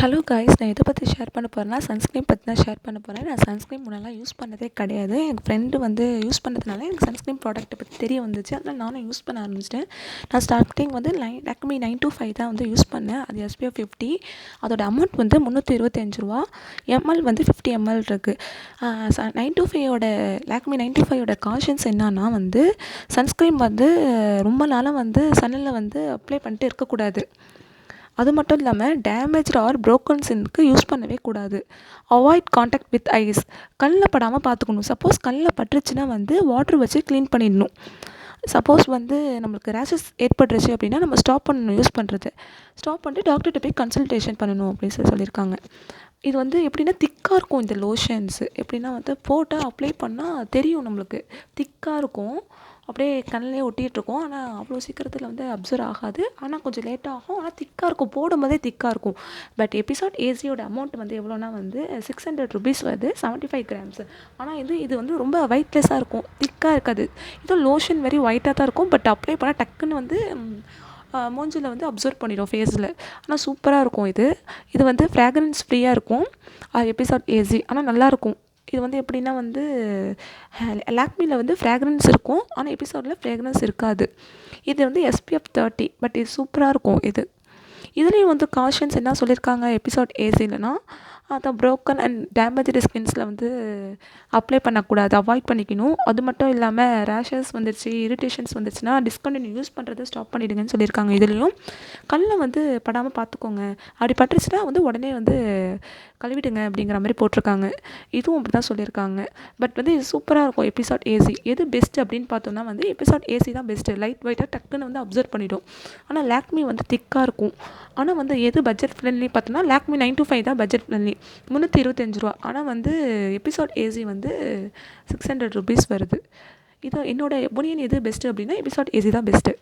Hello guys, நான் எதை பற்றி ஷேர் பண்ண போகிறேன்னா சன்ஸ்க்ரீன் பற்றி தான் ஷேர் பண்ண போகிறேன். நான் சன்ஸ்க்ரீன் முன்னெல்லாம் யூஸ் பண்ணதே கிடையாது. என் ஃப்ரெண்டு வந்து யூஸ் பண்ணதுனால எனக்கு சன்ஸ்க்ரீன் ப்ராடக்ட்டை பற்றி தெரிய வந்துச்சு. அதனால் நானும் யூஸ் பண்ண ஆரம்பிச்சிட்டேன். நான் ஸ்டார்டிங் வந்து லாக்மி 925 தான் வந்து யூஸ் பண்ணேன். அது SPF 50. அதோட அமௌண்ட் வந்து ₹325. எம்எல் வந்து 50 ml இருக்குது. 925ஓட லாக்மி 925ஓட காஷன்ஸ் என்னன்னா வந்து சன்ஸ்க்ரீன் வந்து ரொம்ப நாளாக வந்து சன்னில் வந்து அப்ளை பண்ணிட்டு இருக்கக்கூடாது. அது மட்டும் இல்லாமல் டேமேஜ்டு ஆர் ப்ரோக்கன் ஸ்கின்னுக்கு யூஸ் பண்ணவே கூடாது. Avoid contact with eyes. கண்ணில் படாமல் பார்த்துக்கணும். சப்போஸ் கண்ணில் பட்டுருச்சுன்னா வந்து வாட்ரு வச்சு க்ளீன் பண்ணிடணும். சப்போஸ் வந்து நம்மளுக்கு ரேஷஸ் ஏற்பட்டுருச்சு அப்படின்னா நம்ம ஸ்டாப் பண்ணணும் யூஸ் பண்ணுறது. ஸ்டாப் பண்ணிட்டு டாக்டர்கிட்ட போய் கன்சல்டேஷன் பண்ணணும் அப்படின்னு சொல்லியிருக்காங்க. இது வந்து எப்படின்னா திக்காக இருக்கும் இந்த லோஷன்ஸு. எப்படின்னா வந்து போட்டால் அப்ளை பண்ணால் தெரியும் நம்மளுக்கு. திக்காக இருக்கும். அப்படியே கண்ணிலே ஒட்டிகிட்ருக்கும். ஆனால் அவ்வளோ சீக்கிரத்தில் வந்து அப்சர்வ் ஆகாது. ஆனால் கொஞ்சம் லேட்டாக ஆகும். ஆனால் திக்காக இருக்கும். போடும்போதே திக்காக இருக்கும். பட் எபிசோட் ஏசியோட அமௌண்ட் வந்து எவ்வளோனா வந்து ₹600 வருது. 75 grams. ஆனால் இது வந்து ரொம்ப வெயிட்லெஸ்ஸாக இருக்கும். திக்காக இருக்காது. இது லோஷன் வெரி ஒயிட்டாக தான் இருக்கும். பட் அப்ளை பண்ணால் டக்குன்னு வந்து மூஞ்சில் வந்து அப்சர்வ் பண்ணிடும் ஃபேஸில். ஆனால் சூப்பராக இருக்கும் இது வந்து ஃப்ராக்ரன்ஸ் ஃப்ரீயாக இருக்கும். Episode AC. ஆனால் நல்லாயிருக்கும். இது வந்து எப்படின்னா வந்து லாக்மியில் வந்து ஃப்ராக்ரன்ஸ் இருக்கும். ஆனால் எபிசோடில் ஃப்ராக்ரன்ஸ் இருக்காது. இது வந்து SPF 30. பட் இது சூப்பராக இருக்கும் இதுலேயும் வந்து காஷன்ஸ் என்ன சொல்லியிருக்காங்க எபிசோட் ஏசிலனா அதான் ப்ரோக்கன் அண்ட் டேமேஜ்டு ஸ்கின்ஸில் வந்து அப்ளை பண்ணக்கூடாது, அவாய்ட் பண்ணிக்கணும். அது மட்டும் இல்லாமல் ரேஷஸ் வந்துருச்சு, இரிட்டேஷன்ஸ் வந்துருச்சுன்னா டிஸ்கண்டினியூ யூஸ் பண்ணுறதை ஸ்டாப் பண்ணிவிடுங்கன்னு சொல்லியிருக்காங்க. இதுலேயும் கண்ணில் வந்து படாமல் பார்த்துக்கோங்க. அப்படி பட்டுருச்சுன்னா வந்து உடனே வந்து கழுவிடுங்க அப்படிங்கிற மாதிரி போட்டிருக்காங்க. இதுவும் அப்படி தான் சொல்லியிருக்காங்க. பட் வந்து இது சூப்பராக இருக்கும் எபிசோட் ஏசி. எது பெஸ்ட்டு அப்படின்னு பார்த்தோம்னா வந்து எபிசோட் ஏசி தான் பெஸ்ட்டு. லைட் வெயிட்டாக டக்குன்னு வந்து அப்சர்வ் பண்ணிவிடும். ஆனால் லாக்மி வந்து திக்காக இருக்கும். ஆனால் வந்து எது பட்ஜெட் ஃப்ரெண்ட்லி பார்த்தோன்னா லாக்மி 925 தான் பட்ஜெட் ஃப்ரெண்ட்லி. ₹325. ஆனால் வந்து எபிசோட் ஏசி வந்து ₹600 வருது. இது என்னோட ஒப்பீனியன் எது பெஸ்ட்டு அப்படின்னா எபிசோட் ஏசி தான் பெஸ்ட்டு.